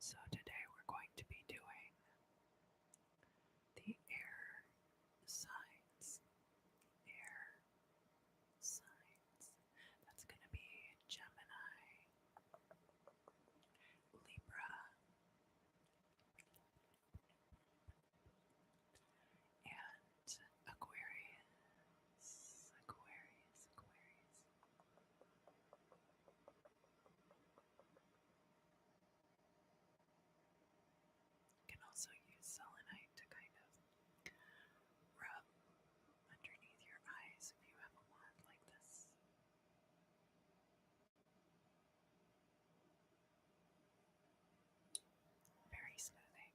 So today we're going to be doing the air signs. Air signs. That's going to be Gemini, Libra, and Aquarius. Aquarius. You can also use selenite to kind of rub underneath your eyes if you have a wand like this. Very smoothing.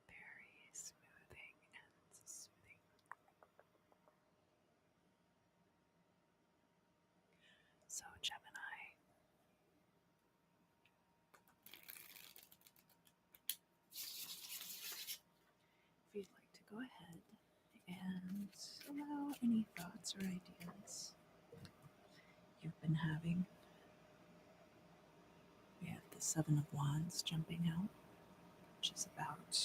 Very smoothing and soothing. So, Gemini, if you'd like to go ahead and allow any thoughts or ideas you've been having. We have the Seven of Wands jumping out, which is about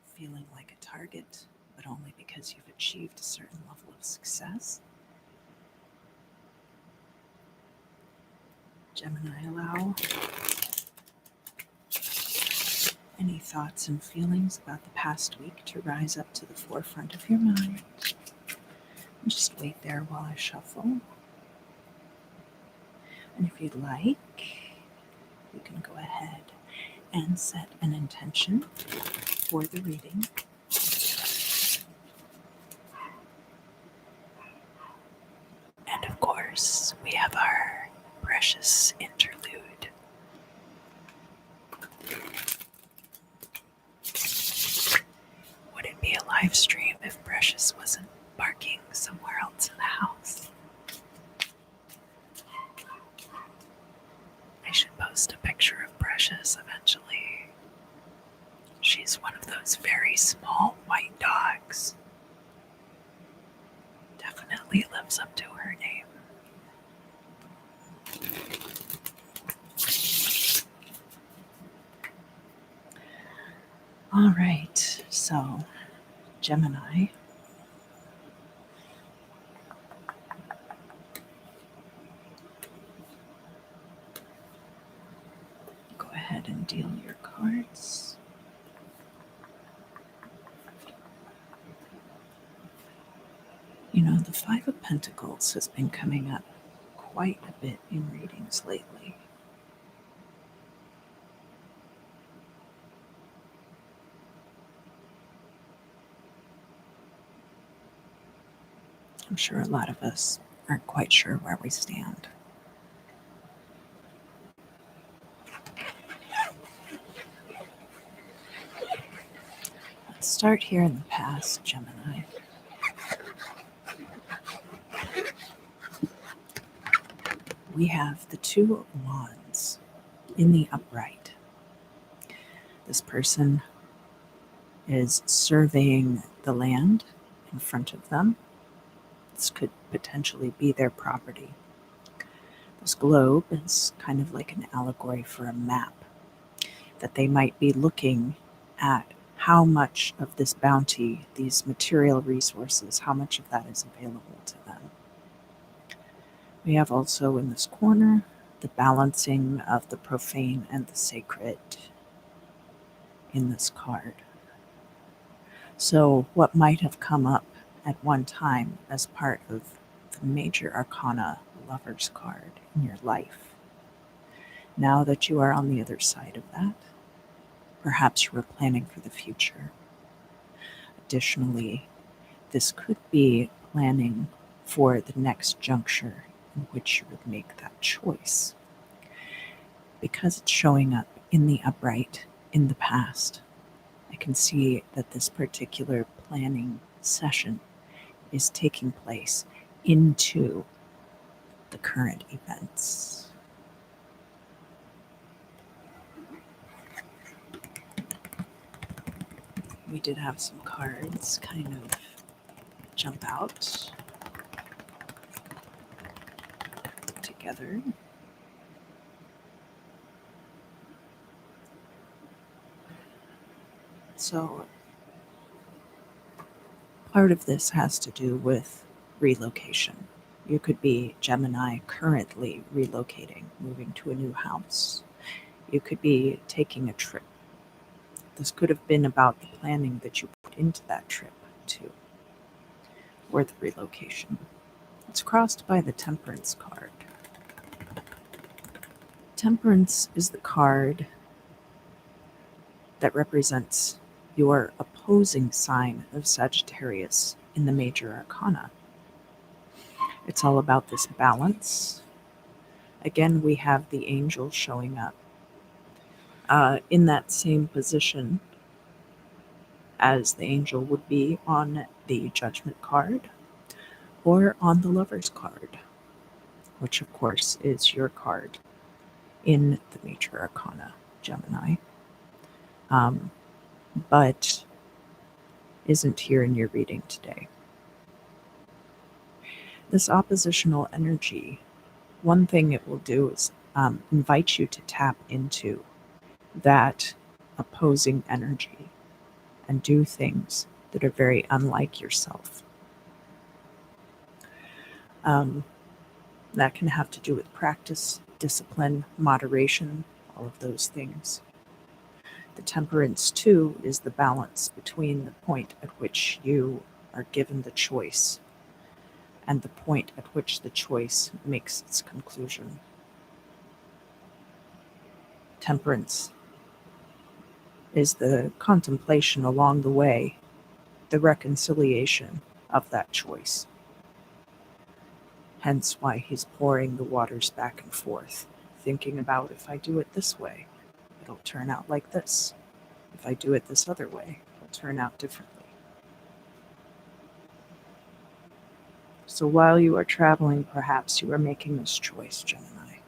feeling like a target, but only because you've achieved a certain level of success. Gemini, allow any thoughts and feelings about the past week to rise up to the forefront of your mind. And just wait there while I shuffle. And if you'd like, you can go ahead and set an intention for the reading. And of course, we have our precious interlude. Would it be a live stream if Precious wasn't barking somewhere else in the house? I should post a picture of Precious eventually. She's one of those very small white dogs. Definitely lives up to her name. All right, so Gemini, go ahead and deal your cards. You know, the Five of Pentacles has been coming up quite a bit in readings lately. I'm sure a lot of us aren't quite sure where we stand. Let's start here in the past, Gemini. We have the Two of Wands in the upright. This person is surveying the land in front of them. This could potentially be their property. This globe is kind of like an allegory for a map, that they might be looking at how much of this bounty, these material resources, how much of that is available to them. We have also in this corner the balancing of the profane and the sacred in this card. So what might have come up at one time as part of the major arcana Lover's card in your life, now that you are on the other side of that, perhaps you were planning for the future. Additionally, this could be planning for the next juncture in which you would make that choice. Because it's showing up in the upright in the past, I can see that this particular planning session is taking place into the current events. We did have some cards kind of jump out. together. So part of this has to do with relocation. You could be Gemini currently relocating, moving to a new house. You could be taking a trip. This could have been about the planning that you put into that trip too, or the relocation. It's crossed by the Temperance card. Temperance is the card that represents your opposing sign of Sagittarius in the major arcana. It's all about this balance. Again, we have the angel showing up in that same position as the angel would be on the Judgment card or on the Lover's card, which of course is your card in the major arcana, Gemini, but isn't here in your reading today. This oppositional energy, one thing it will do is invite you to tap into that opposing energy and do things that are very unlike yourself. That can have to do with practice, discipline, moderation, all of those things. The temperance, too, is the balance between the point at which you are given the choice and the point at which the choice makes its conclusion. Temperance is the contemplation along the way, the reconciliation of that choice. Hence why he's pouring the waters back and forth, thinking about, if I do it this way, it'll turn out like this. If I do it this other way, it'll turn out differently. So while you are traveling, perhaps you are making this choice, Gemini.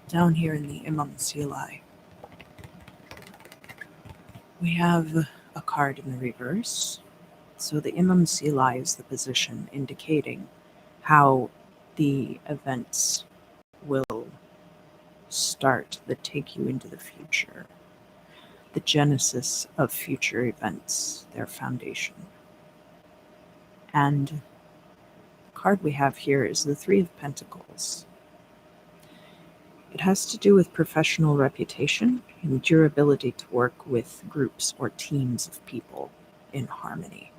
Down here in the Imam Seelai, we have a card in the reverse. So the Imam Seelai is the position indicating how the events will start that take you into the future. The genesis of future events, their foundation. And the card we have here is the Three of Pentacles. It has to do with professional reputation and your ability to work with groups or teams of people in harmony.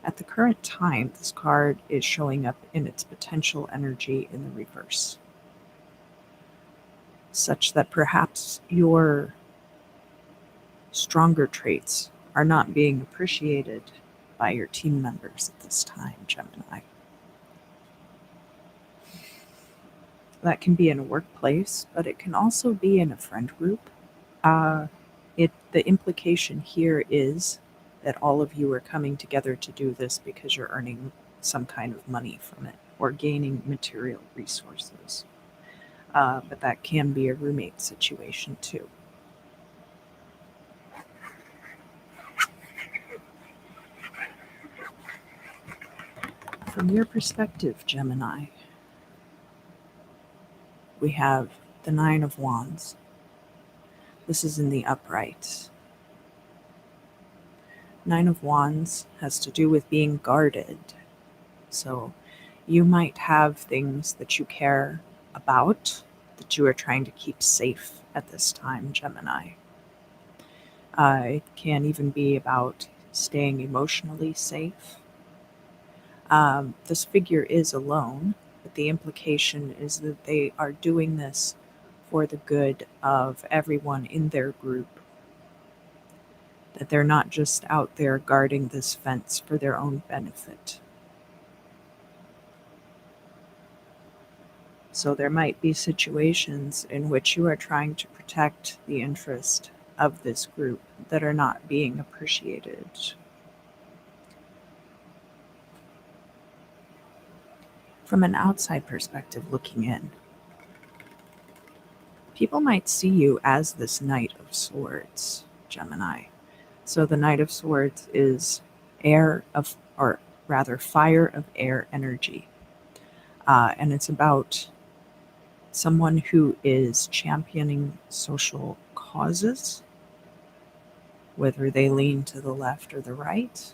At the current time, this card is showing up in its potential energy in the reverse, such that perhaps your stronger traits are not being appreciated by your team members at this time, Gemini. That can be in a workplace, but it can also be in a friend group. The implication here is that all of you are coming together to do this because you're earning some kind of money from it or gaining material resources. But that can be a roommate situation too. From your perspective, Gemini, we have the Nine of Wands. This is in the upright. Nine of Wands has to do with being guarded. So you might have things that you care about that you are trying to keep safe at this time, Gemini. It can even be about staying emotionally safe. This figure is alone, but the implication is that they are doing this for the good of everyone in their group. That they're not just out there guarding this fence for their own benefit. So there might be situations in which you are trying to protect the interest of this group that are not being appreciated. From an outside perspective looking in, people might see you as this Knight of Swords, Gemini. So the Knight of Swords is fire of air energy. And it's about someone who is championing social causes, whether they lean to the left or the right.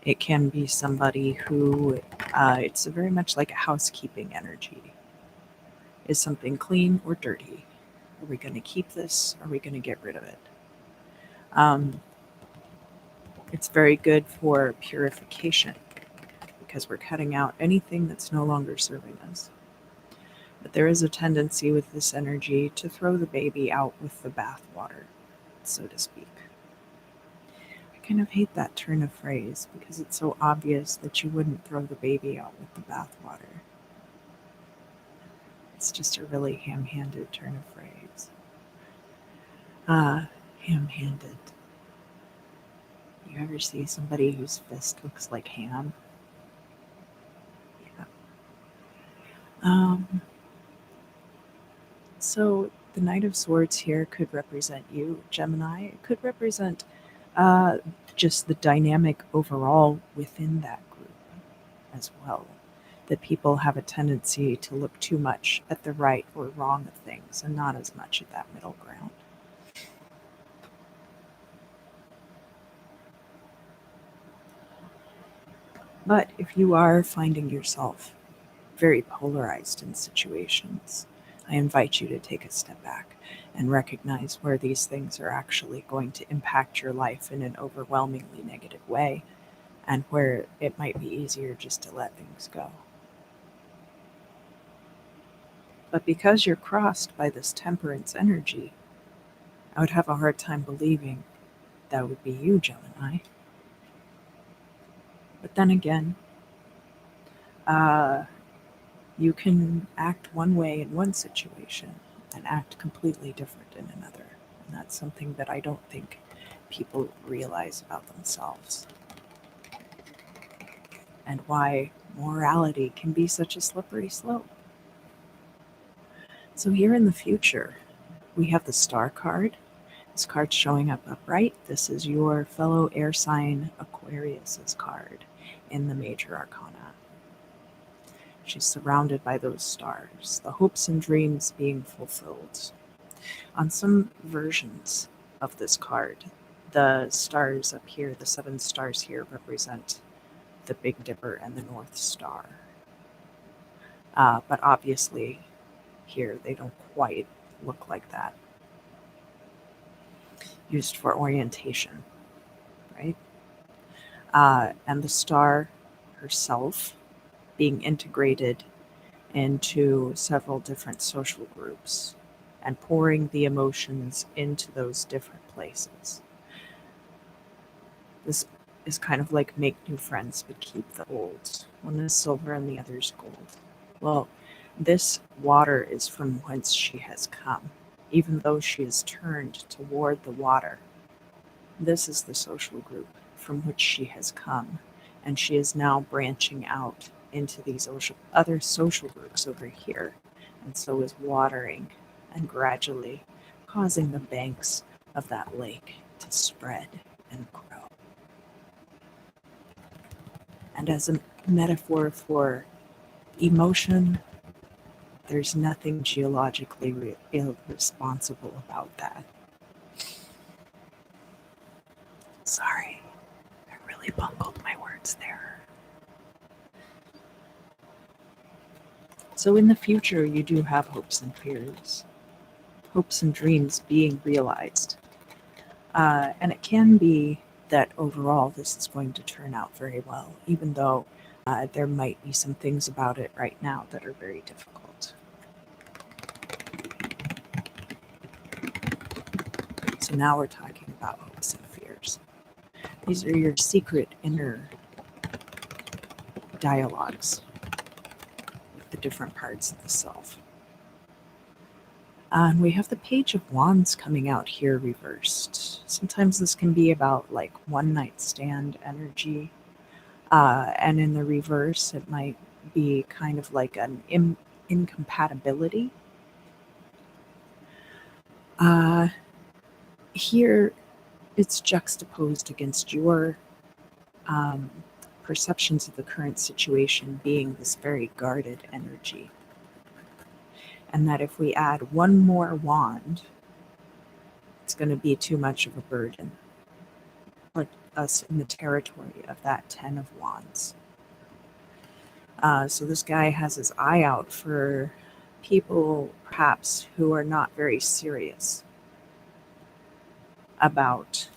It can be somebody who, it's very much like a housekeeping energy. Is something clean or dirty? Are we going to keep this? Are we going to get rid of it? It's very good for purification because we're cutting out anything that's no longer serving us. But there is a tendency with this energy to throw the baby out with the bathwater, so to speak. I kind of hate that turn of phrase because it's so obvious that you wouldn't throw the baby out with the bathwater. It's just a really ham-handed turn of phrase. Ham-handed. You ever see somebody whose fist looks like ham? Yeah. So the Knight of Swords here could represent you, Gemini. It could represent just the dynamic overall within that group as well. That people have a tendency to look too much at the right or wrong of things and not as much at that middle ground. But if you are finding yourself very polarized in situations, I invite you to take a step back and recognize where these things are actually going to impact your life in an overwhelmingly negative way, and where it might be easier just to let things go. But because you're crossed by this temperance energy, I would have a hard time believing that would be you, Gemini. But then again, you can act one way in one situation and act completely different in another. And that's something that I don't think people realize about themselves. And why morality can be such a slippery slope. So here in the future, we have the Star card. This card's showing up upright. This is your fellow air sign Aquarius's card in the Major Arcana. She's surrounded by those stars, the hopes and dreams being fulfilled. On some versions of this card, the stars up here, the 7 stars here, represent the Big Dipper and the North Star. But obviously, here they don't quite look like that. Used for orientation, right? And the star herself being integrated into several different social groups and pouring the emotions into those different places. This is kind of like make new friends but keep the old. One is silver and the other's gold. Well, this water is from whence she has come, even though she is turned toward the water. This is the social group from which she has come, and she is now branching out into these other social groups over here, and so is watering and gradually causing the banks of that lake to spread and grow. And as a metaphor for emotion, there's nothing geologically irresponsible about that. Sorry, I really bungled my words there. So in the future, you do have hopes and fears, hopes and dreams being realized. And it can be that overall this is going to turn out very well, even though there might be some things about it right now that are very difficult. So now we're talking about hopes and fears. These are your secret inner dialogues with the different parts of the self. And we have the Page of Wands coming out here reversed. Sometimes this can be about like one night stand energy. And in the reverse, it might be kind of like an incompatibility. Here, it's juxtaposed against your perceptions of the current situation being this very guarded energy. And that if we add one more wand, it's going to be too much of a burden. Put us in the territory of that 10 of wands. So this guy has his eye out for people perhaps who are not very serious about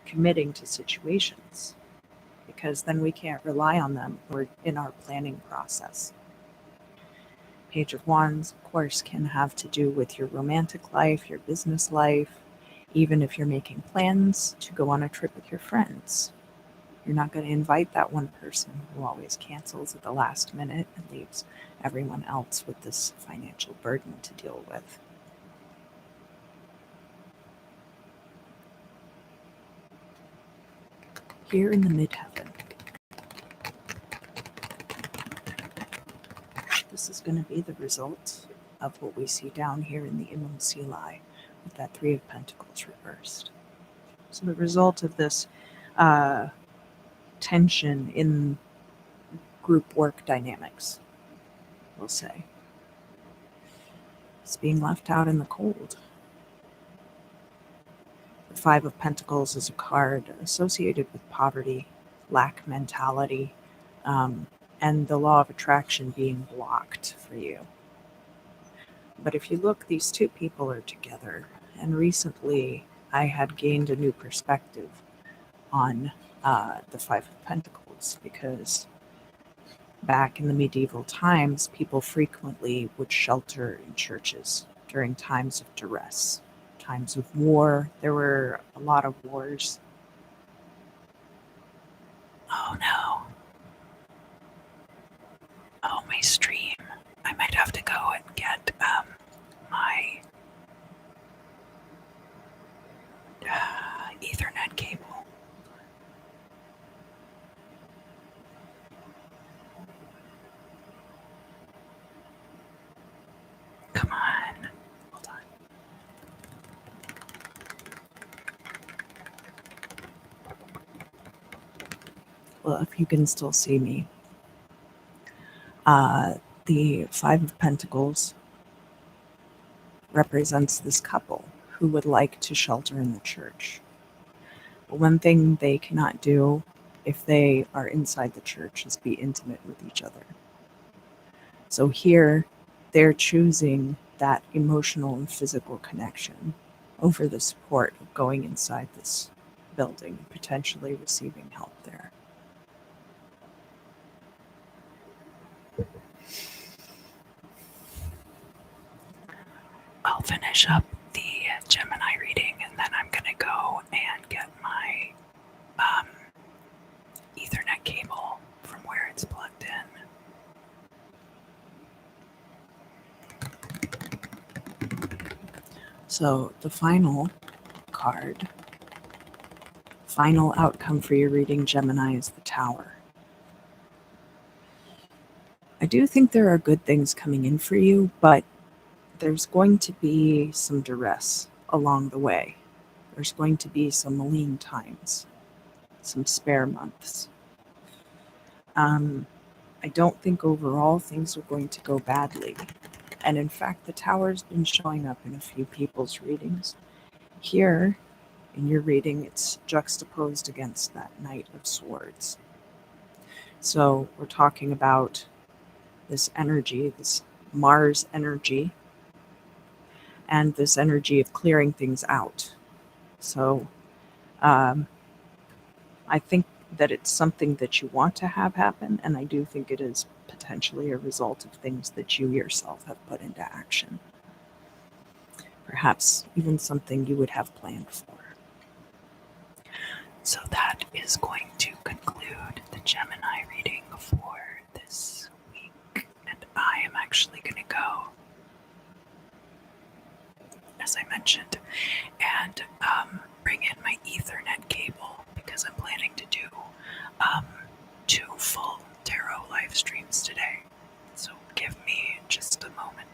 committing to situations, because then we can't rely on them or in our planning process. Page of Wands, of course, can have to do with your romantic life, your business life, even if you're making plans to go on a trip with your friends. You're not going to invite that one person who always cancels at the last minute and leaves everyone else with this financial burden to deal with. Here in the midheaven, this is going to be the result of what we see down here in the Imum Sili with that Three of Pentacles reversed. So the result of this tension in group work dynamics, we'll say, is being left out in the cold. The Five of Pentacles is a card associated with poverty, lack mentality, and the law of attraction being blocked for you. But if you look, these two people are together. And recently I had gained a new perspective on the Five of Pentacles, because back in the medieval times, people frequently would shelter in churches during times of duress, times of war. There were a lot of wars. Oh no. Oh, my stream. I might have to go and get my Ethernet cable. Come on. Hold on. Well, if you can still see me. The Five of Pentacles represents this couple who would like to shelter in the church. But one thing they cannot do if they are inside the church is be intimate with each other. So here, they're choosing that emotional and physical connection over the support of going inside this building and potentially receiving help there. I'll finish up the Gemini reading, and then I'm going to go and get my Ethernet cable from where it's plugged in. So the final card, final outcome for your reading, Gemini, is the Tower. I do think there are good things coming in for you, but there's going to be some duress along the way. There's going to be some lean times, some spare months. I don't think overall things are going to go badly. And in fact, the Tower's been showing up in a few people's readings. Here, in your reading, it's juxtaposed against that Knight of Swords. So we're talking about this energy, this Mars energy, and this energy of clearing things out. So I think that it's something that you want to have happen, and I do think it is potentially a result of things that you yourself have put into action. Perhaps even something you would have planned for. So that is going to conclude the Gemini reading for this week, and I am actually going to go, as I mentioned, and bring in my Ethernet cable, because I'm planning to do 2 full tarot live streams today. So give me just a moment.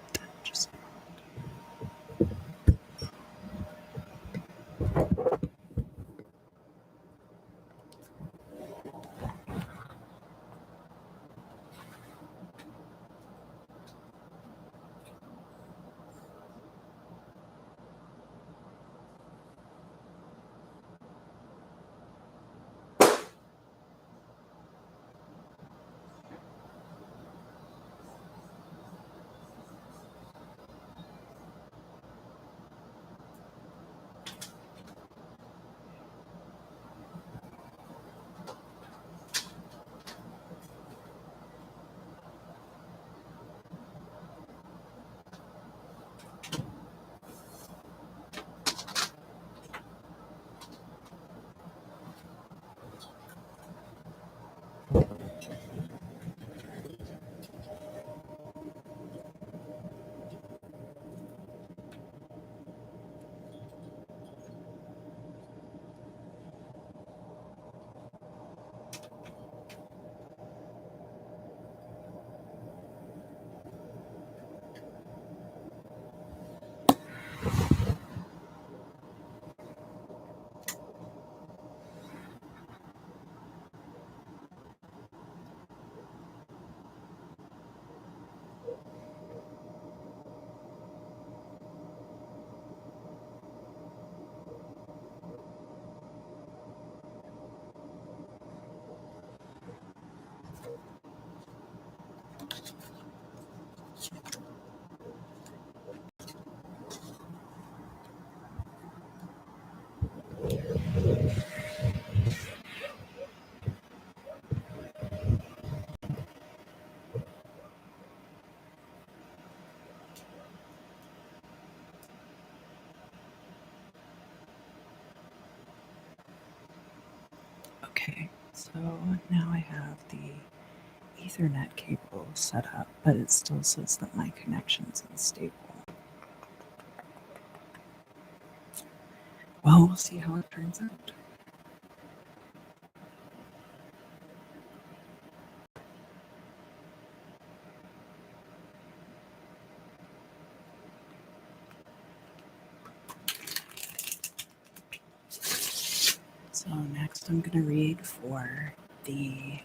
Okay, so now I have the Ethernet cable set up, but it still says that my connection's unstable. Well, we'll see how it turns out. So next I'm going to read for the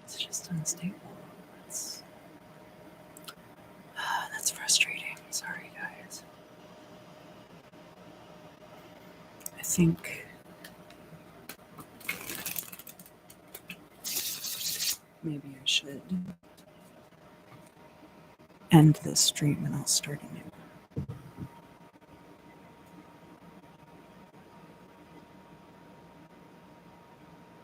it's just unstable. That's frustrating. Sorry, guys. I think maybe I should end this stream and I'll start a new